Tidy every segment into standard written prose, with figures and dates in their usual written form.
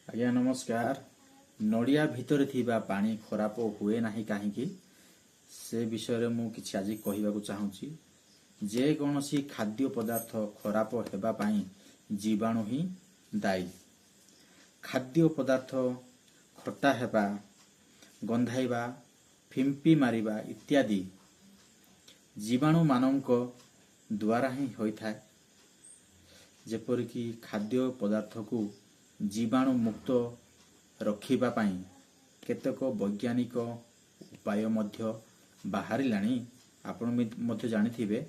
आज्ञा नमस्कार। नड़िया भितर थिबा पानी खराब हुए नाही काहींकी से विषय रे मु किछि आज कहबाकू चाहूची। जे कोनोसी खाद्य पदार्थ खराब हेबा पाई जीवाणु ही दायी। खाद्य पदार्थ खट्टा हेबा, गंधाइबा, फिंपी मारिबा इत्यादि जीवाणु मानक द्वारा ही होइथाय। जेपरिकी खाद्य पदार्थ को जीवाणु मुक्त रखिबा पाई केतेक वैज्ञानिक उपाय मध्य बाहरिलाणी। आपण मध्य जानिथिबे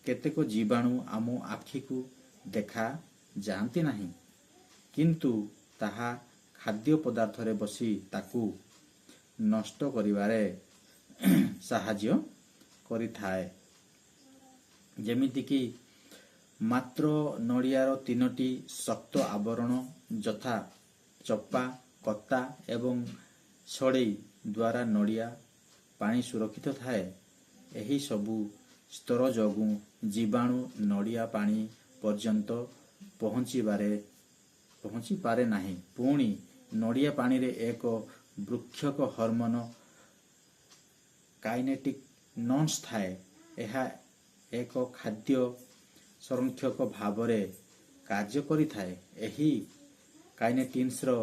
केतेक जीवाणु आम आखि को देखा जानती नहीं, किंतु ताहा खाद्य पदार्थ रे बसी ताकू नष्ट करिवारे साहाय्य करिथाए। जेमिति कि मात्र नड़ियार तीनोटी शक्त आवरण यथा चप्पा, कत्ता एवं छड़ेई द्वारा नड़िया पानी सुरक्षित थाए। एही सबु स्तर जोगु जीवाणु नड़िया पानी पर्यंत पहुंची पारे नाही। पुणी नड़िया पानी रे एक वृक्षक हार्मोन काइनेटिक नॉन्स थाए। यह एक खाद्य संरक्षक भावरे कार्य करिथाए। एही काइनेटिन्स रो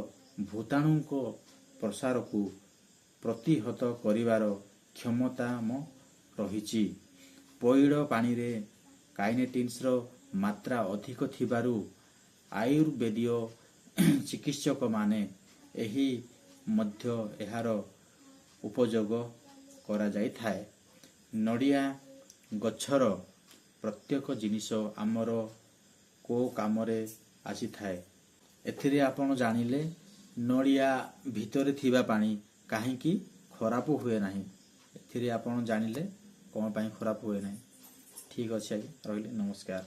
भूताणु को प्रसार को प्रतिहत करिवार क्षमता रहिछि। पइड पानी रे काइनेटिन्स रो मात्रा अधिक थिबारु आयुर्वेदीय चिकित्सक माने एही मध्य एहार उपयोग करा जाई थाए। नड़िया गछर प्रत्येक जिनिष आमर को कामरे आसी थाए। एथिरे आपण जानिले नड़िया भितरे थिबा पानी काहींकी खराब हुए नाही। एथिरे आपण जानिले कोन पाई खराब हुए नाही। ठीक अछि आज्ञा, रहिले नमस्कार।